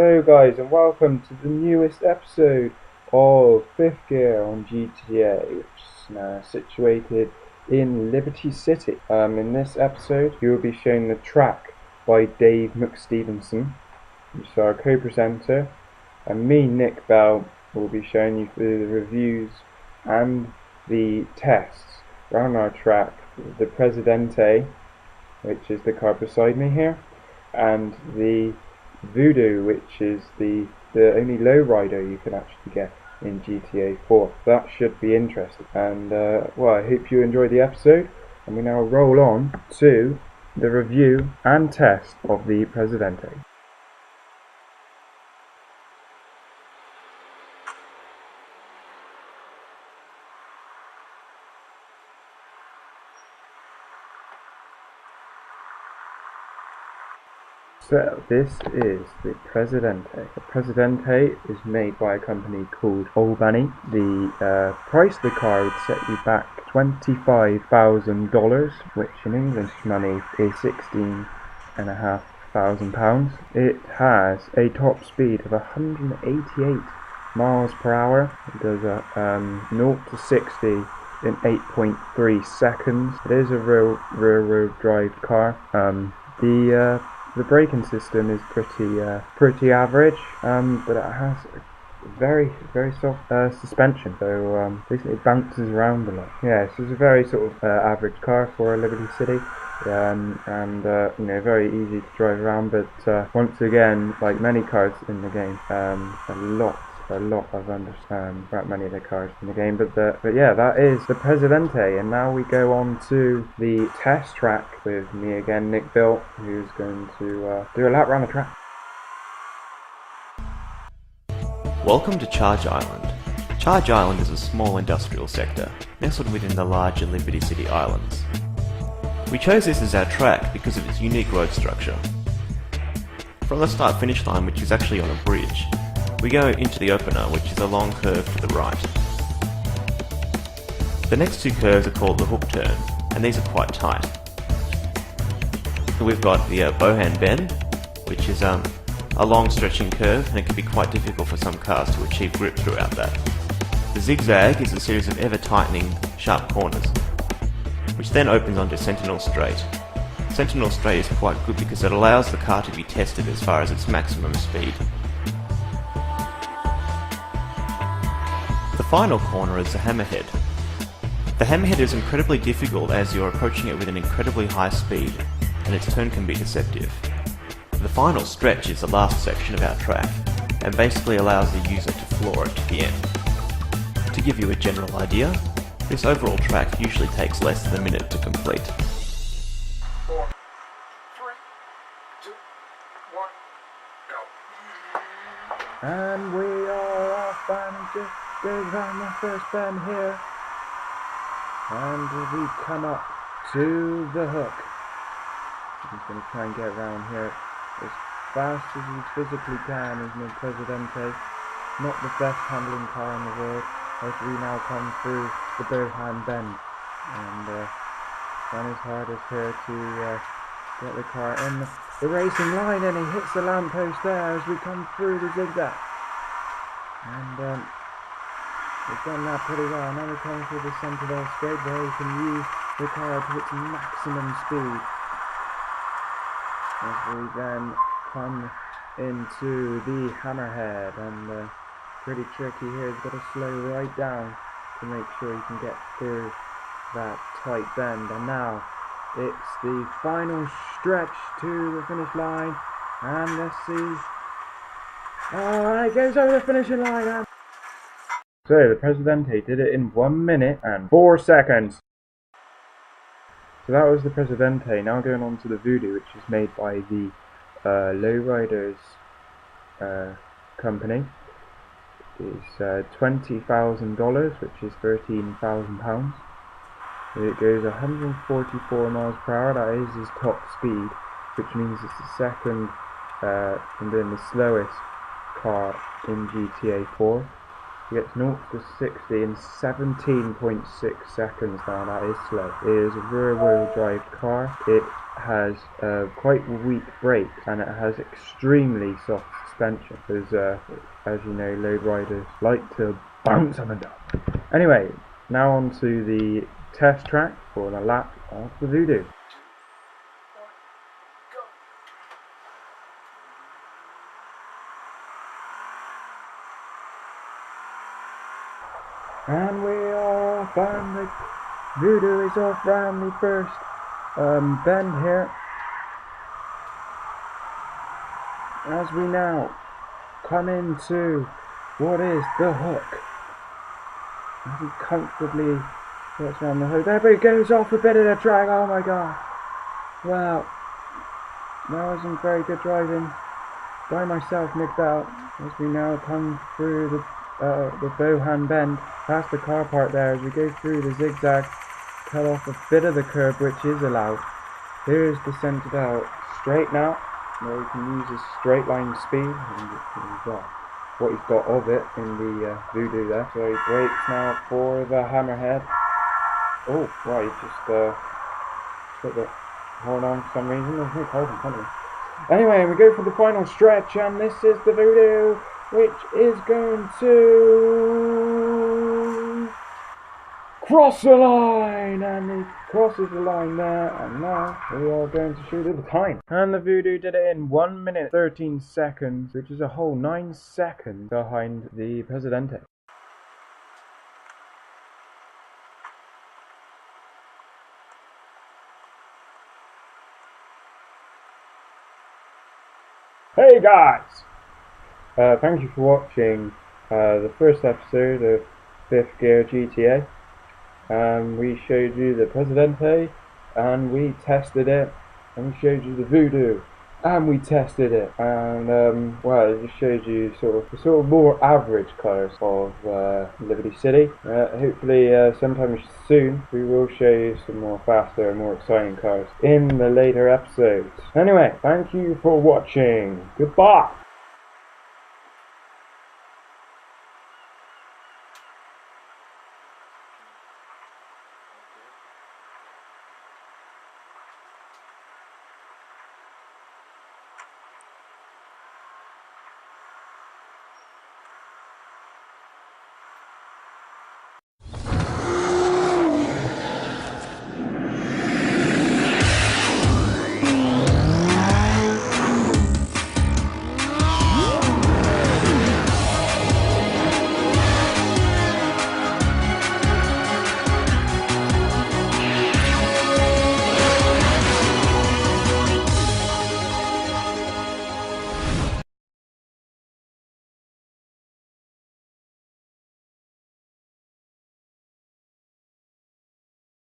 Hello guys and welcome to the newest episode of Fifth Gear on GTA, which is now situated in Liberty City. In this episode you will be shown the track by Dave McStevenson, which is our co-presenter, and me, Nick Bell, will be showing you the reviews and the tests around our track, the Presidente, which is the car beside me here, and the Voodoo, which is the only lowrider you can actually get in GTA 4. That should be interesting. And well, I hope you enjoy the episode, and we now roll on to the review and test of the Presidente. So this is the Presidente. The Presidente is made by a company called Albany. The price of the car would set you back $25,000, which in English money is £16,500. It has a top speed of 188 miles per hour. It does a 0 to 60 in 8.3 seconds. It is a rear-wheel drive car. The braking system is pretty average, but it has a very soft suspension, so basically it bounces around a lot. Yeah, so it's a very sort of average car for a Liberty City, and you know, very easy to drive around. But once again, like many cars in the game, a lot of about many of the cars in the game, but yeah, that is the Presidente. And now we go on to the test track with me again, Nick Bill, who's going to do a lap around the track. Welcome to Charge Island. Charge Island is a small industrial sector nestled within the larger Liberty City Islands. We chose this as our track because of its unique road structure. From the start-finish line, which is actually on a bridge, we go into the opener, which is a long curve to the right. The next two curves are called the hook turn, and these are quite tight. We've got the Bohan bend, which is a long stretching curve, and it can be quite difficult for some cars to achieve grip throughout that. The zigzag is a series of ever-tightening sharp corners, which then opens onto Sentinel Straight. Sentinel Straight is quite good because it allows the car to be tested as far as its maximum speed. The final corner is the hammerhead. The hammerhead is incredibly difficult as you're approaching it with an incredibly high speed, and its turn can be deceptive. The final stretch is the last section of our track, and basically allows the user to floor it to the end. To give you a general idea, this overall track usually takes less than a minute to complete. 4, 3, 2, 1, go. And we are off, and just goes around the first bend here, and we come up to the hook. He's going to try and get around here as fast as he physically can, is my Presidente. Not the best handling car in the world, as we now come through the Bohan bend, and done his hardest here to get the car in the racing line, and he hits the lamppost there as we come through the zigzag. And we've done that pretty well. Now we come through the Sentinel Straight, where you can use the car to its maximum speed. As we then come into the hammerhead, and pretty tricky here. He's got to slow right down to make sure he can get through that tight bend. And now it's the final stretch to the finish line, and let's see. Oh, it goes over the finishing line. And so the Presidente did it in 1 minute and 4 seconds. So that was the Presidente. Now going on to the Voodoo, which is made by the Lowriders company. It's $20,000, which is £13,000. It goes 144 miles per hour. That is his top speed, which means it's the second and then the slowest car in GTA 4. It gets 0 to 60 in 17.6 seconds. Now that is slow. It is a rear-wheel drive car. It has quite weak brakes, and it has extremely soft suspension, because as you know, load riders like to bounce on the dog. Anyway, now on to the test track for the lap of the Voodoo. And we are off, and the Voodoo is off round the first bend here. As we now come into what is the hook. As he comfortably gets around the hook. There he goes off a bit of the track, oh my god. Well, that wasn't very good driving by myself, Nick Bell, as we now come through the Bohan bend, past the car park there, as we go through the zigzag, cut off a bit of the curb, which is allowed. Here's descended out straight now, where you can use a straight line speed, and what he's got of it in the Voodoo there. So he brakes now for the hammerhead. Oh, right, he just put the horn on for some reason. There's no cars in front of me. Anyway, we go for the final stretch, and this is the Voodoo, which is going to cross the line, and he crosses the line there, and now we are going to shoot at the time. And the Voodoo did it in 1 minute 13 seconds, which is a whole 9 seconds behind the Presidente. Hey guys! Thank you for watching the first episode of 5thGearGTA. We showed you the Presidente, and we tested it, and we showed you the Voodoo, and we tested it, and well, it just showed you sort of more average cars of Liberty City. Hopefully sometime soon we will show you some more faster and more exciting cars in the later episodes. Anyway, thank you for watching. Goodbye.